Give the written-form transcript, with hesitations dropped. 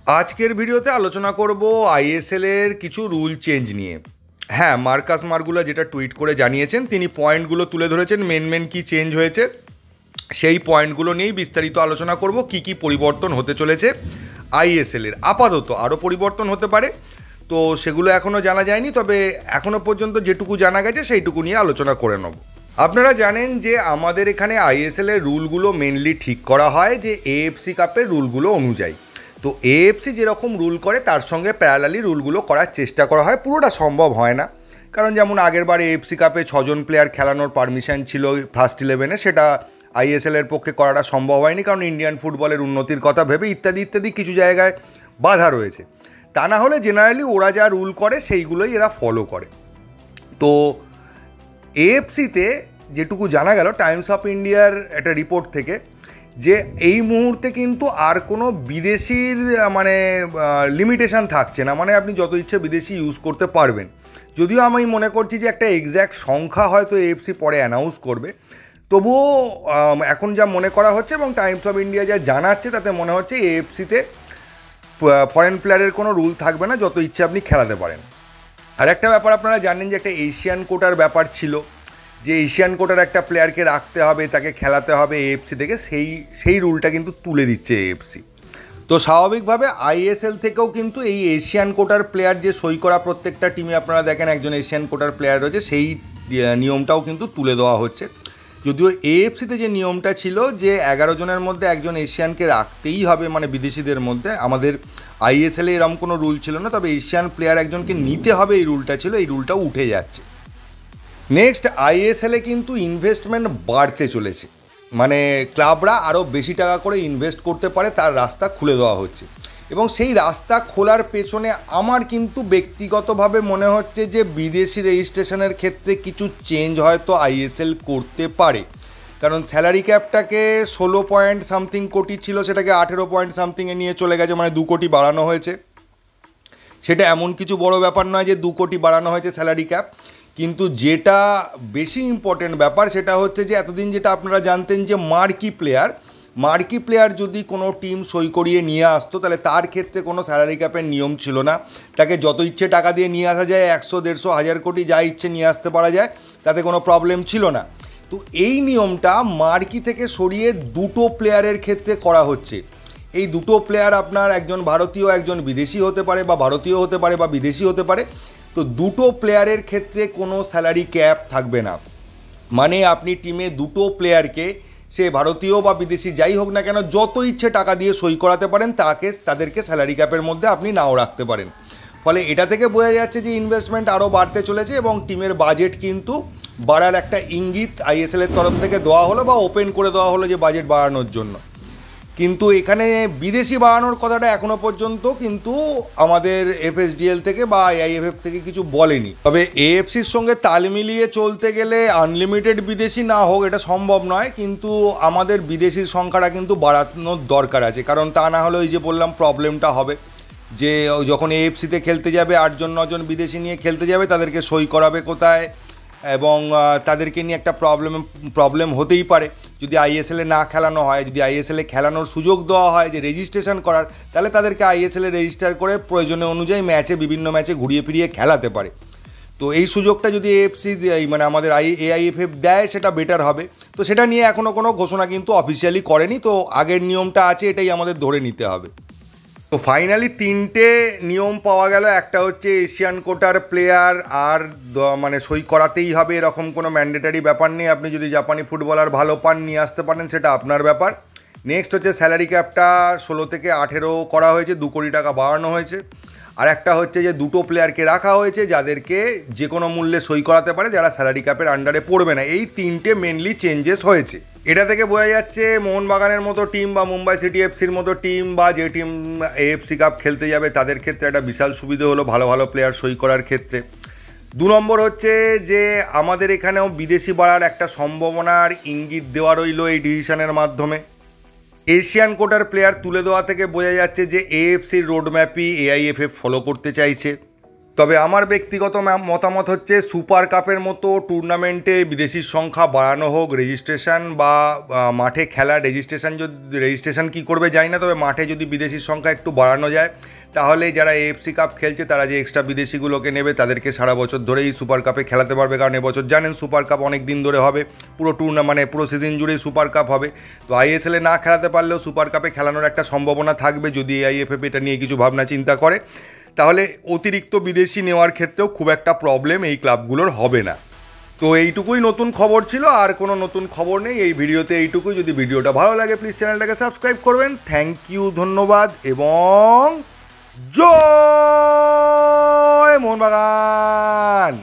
আজকের ভিডিওতে আলোচনা করব আইএসএল এর কিছু রুল চেঞ্জ নিয়ে। হ্যাঁ, মার্কাস মার্গুলা যেটা টুইট করে জানিয়েছেন, তিনি পয়েন্টগুলো তুলে ধরেছেন, মেন কি চেঞ্জ হয়েছে সেই পয়েন্টগুলো নিয়েই বিস্তারিত আলোচনা করব। কি পরিবর্তন হতে চলেছে আইএসএল এর, আপাতত আরও পরিবর্তন হতে পারে, তো সেগুলো এখনও জানা যায়নি, তবে এখনও পর্যন্ত যেটুকু জানা গেছে সেইটুকু নিয়ে আলোচনা করে নেব। আপনারা জানেন যে আমাদের এখানে আইএসএল এর রুলগুলো মেনলি ঠিক করা হয় যে এএফসি কাপের রুলগুলো অনুযায়ী। তো এএফসি যেরকম রুল করে তার সঙ্গে প্যারালালি রুলগুলো করার চেষ্টা করা হয়, পুরোটা সম্ভব হয় না, কারণ যেমন আগের বার এএফসি কাপে 6জন প্লেয়ার খেলানোর পারমিশন ছিল ফার্স্ট 11-এ, সেটা আইএসএল এর পক্ষে করাটা সম্ভব হয়নি, কারণ ইন্ডিয়ান ফুটবলের উন্নতির কথা ভেবে ইত্যাদি কিছু জায়গায় বাধা রয়েছে। তা না হলে জেনারেলি ওরা যা রুল করে সেইগুলোই এরা ফলো করে। তো এএফসিতে যেটুকু জানা গেল টাইমস অফ ইন্ডিয়ার একটা রিপোর্ট থেকে, যে এই মুহূর্তে কিন্তু আর কোনো বিদেশির লিমিটেশন থাকছে না, মানে আপনি যত ইচ্ছে বিদেশি ইউজ করতে পারবেন। যদিও আমি মনে করছি যে একটা এক্স্যাক্ট সংখ্যা হয়তো এএফসি পরে অ্যানাউন্স করবে, তবুও এখন যা মনে করা হচ্ছে এবং টাইমস অফ ইন্ডিয়া যা জানাচ্ছে তাতে মনে হচ্ছে এএফসিতে ফরেন প্লেয়ারের কোনো রুল থাকবে না, যত ইচ্ছে আপনি খেলাতে পারেন। আর একটা ব্যাপার আপনারা জানেন যে একটা এশিয়ান কোটার ব্যাপার ছিল, যে এশিয়ান কোটার একটা প্লেয়ারকে রাখতে হবে, তাকে খেলাতে হবে এএফসি থেকে, সেই রুলটা কিন্তু তুলে দিচ্ছে এএফসি। তো স্বাভাবিকভাবে আইএসএল থেকেও কিন্তু এই এশিয়ান কোটার প্লেয়ার যে সই করা প্রত্যেকটা টিমে আপনারা দেখেন একজন এশিয়ান কোটার প্লেয়ার রয়েছে, সেই নিয়মটাও কিন্তু তুলে দেওয়া হচ্ছে। যদিও এএফসিতে যে নিয়মটা ছিল যে 11 জনের মধ্যে একজন এশিয়ানকে রাখতেই হবে, মানে বিদেশিদের মধ্যে, আমাদের আইএসএলে এরকম কোনো রুল ছিল না, তবে এশিয়ান প্লেয়ার একজনকে নিতে হবে এই রুলটা ছিল, এই রুলটাও উঠে যাচ্ছে। নেক্সট, আইএসএলে কিন্তু ইনভেস্টমেন্ট বাড়তে চলেছে, মানে ক্লাবরা আরও বেশি টাকা করে ইনভেস্ট করতে পারে তার রাস্তা খুলে দেওয়া হচ্ছে, এবং সেই রাস্তা খোলার পেছনে আমার কিন্তু ব্যক্তিগতভাবে মনে হচ্ছে যে বিদেশি রেজিস্ট্রেশনের ক্ষেত্রে কিছু চেঞ্জ হয়তো আইএসএল করতে পারে, কারণ স্যালারি ক্যাপটাকে 16 কোটি ছিল, সেটাকে 18 নিয়ে চলে গেছে, মানে 2 কোটি বাড়ানো হয়েছে। সেটা এমন কিছু বড় ব্যাপার নয় যে 2 কোটি বাড়ানো হয়েছে স্যালারি ক্যাপ, কিন্তু যেটা বেশি ইম্পর্টেন্ট ব্যাপার সেটা হচ্ছে যে এতদিন যেটা আপনারা জানতেন যে মার্কি প্লেয়ার যদি কোনো টিম সই করিয়ে নিয়ে আসতো তাহলে তার ক্ষেত্রে কোনো স্যালারি ক্যাপের নিয়ম ছিল না, তাকে যত ইচ্ছে টাকা দিয়ে নিয়ে আসা যায়, 100, 150, 1000 কোটি যা ইচ্ছে নিয়ে আসতে পারা যায়, তাতে কোনো প্রবলেম ছিল না। তো এই নিয়মটা মার্কি থেকে সরিয়ে দুটো প্লেয়ারের ক্ষেত্রে করা হচ্ছে। এই দুটো প্লেয়ার আপনার একজন ভারতীয় একজন বিদেশি হতে পারে, বা ভারতীয় হতে পারে বা বিদেশি হতে পারে। তো দুটো প্লেয়ারের ক্ষেত্রে কোনো স্যালারি ক্যাপ থাকবে না, মানে আপনি টিমে দুটো প্লেয়ারকে, সে ভারতীয় বা বিদেশি যাই হোক না কেন, যত ইচ্ছে টাকা দিয়ে সই করাতে পারেন, তাদেরকে স্যালারি ক্যাপের মধ্যে আপনি নাও রাখতে পারেন। ফলে এটা থেকে বোঝা যাচ্ছে যে ইনভেস্টমেন্ট আরও বাড়তে চলেছে এবং টিমের বাজেট কিন্তু বাড়ার একটা ইঙ্গিত আইএসএলের তরফ থেকে দেওয়া হলো, বা ওপেন করে দেওয়া হলো যে বাজেট বাড়ানোর জন্য। কিন্তু এখানে বিদেশি বাড়ানোর কথাটা এখনও পর্যন্ত কিন্তু আমাদের এফএসডিএল থেকে বা আইআইএফএফ থেকে কিছু বলেনি। তবে এএফসির সঙ্গে তাল মিলিয়ে চলতে গেলে আনলিমিটেড বিদেশি না হোক এটা সম্ভব নয়, কিন্তু আমাদের বিদেশির সংখ্যাটা কিন্তু বাড়ানোর দরকার আছে, কারণ তা না হলে ওই যে বললাম প্রবলেমটা হবে যে যখন এএফসিতে খেলতে যাবে 8জন 9জন বিদেশি নিয়ে খেলতে যাবে, তাদেরকে সই করাবে কোথায়, এবং তাদেরকে নিয়ে একটা প্রবলেম হতেই পারে যদি আইএসএলে না খেলানো হয়। যদি আইএসএলে খেলানোর সুযোগ দেওয়া হয় যে রেজিস্ট্রেশন করার, তাহলে তাদেরকে আইএসএলে রেজিস্টার করে প্রয়োজনে অনুযায়ী বিভিন্ন ম্যাচে ঘুরিয়ে ফিরিয়ে খেলাতে পারে। তো এই সুযোগটা যদি এএফসি মানে আমাদের এআইএফএফ দেয় সেটা বেটার হবে। তো সেটা নিয়ে এখনও কোনো ঘোষণা কিন্তু অফিসিয়ালি করেনি, তো আগের নিয়মটা আছে, এটাই আমাদের ধরে নিতে হবে। তো ফাইনালি 3টে নিয়ম পাওয়া গেল। একটা হচ্ছে এশিয়ান কোটার প্লেয়ার আর মানে সই করাতেই হবে, এরকম কোনো ম্যান্ডেটারি ব্যাপার নেই, আপনি যদি জাপানি ফুটবলার ভালো পান নিয়ে আসতে পারেন, সেটা আপনার ব্যাপার। নেক্সট হচ্ছে স্যালারি ক্যাপটা 16 থেকে 18 করা হয়েছে, 2 কোটি টাকা বাড়ানো হয়েছে। আর একটা হচ্ছে যে দুটো প্লেয়ারকে রাখা হয়েছে যাদেরকে যে কোনো মূল্যে সই করাতে পারে, যারা স্যালারি ক্যাপের আন্ডারে পড়বে না। এই 3টে মেনলি চেঞ্জেস হয়েছে। এটা থেকে বোঝা যাচ্ছে মোহনবাগানের মতো টিম বা মুম্বাই সিটি এফসির মতো টিম বা যে টিম এএফসি কাপ খেলতে যাবে তাদের ক্ষেত্রে একটা বিশাল সুবিধে হলো ভালো ভালো প্লেয়ার সই করার ক্ষেত্রে। 2 নম্বর হচ্ছে যে আমাদের এখানেও বিদেশি বাড়ার একটা সম্ভাবনার ইঙ্গিত দেওয়া রইল এই ডিসিশনের মাধ্যমে। এশিয়ান কোটার প্লেয়ার তুলে দেওয়া থেকে বোঝা যাচ্ছে যে এএফসির রোডম্যাপই এআইএফএফ ফলো করতে চাইছে। তবে আমার ব্যক্তিগত মতামত হচ্ছে সুপার কাপের মতো টুর্নামেন্টে বিদেশির সংখ্যা বাড়ানো হোক, রেজিস্ট্রেশন বা মাঠে খেলা রেজিস্ট্রেশন কী করবে জানি না, তবে মাঠে যদি বিদেশির সংখ্যা একটু বাড়ানো যায় তাহলে যারা এএফসি কাপ খেলছে তারা যে এক্সট্রা বিদেশিগুলোকে নেবে তাদেরকে সারা বছর ধরেই সুপার কাপে খেলাতে পারবে, কারণ এবছর জানেন সুপার কাপ অনেক দিন ধরে হবে, পুরো মানে পুরো সিজন জুড়েই সুপার কাপ হবে। তো আইএসএলে না খেলাতে পারলেও সুপার কাপে খেলানোর একটা সম্ভাবনা থাকবে যদি আইএফএফ এটা নিয়ে কিছু ভাবনা চিন্তা করে, তাহলে অতিরিক্ত বিদেশি নেওয়ার ক্ষেত্রেও খুব একটা প্রবলেম এই ক্লাবগুলোর হবে না। তো এইটুকুই নতুন খবর ছিল, আর কোনো নতুন খবর নেই এই ভিডিওতে, এইটুকুই। যদি ভিডিওটা ভালো লাগে প্লিজ চ্যানেলটাকে সাবস্ক্রাইব করবেন। থ্যাংক ইউ, ধন্যবাদ এবং জয় মোহনবাগান।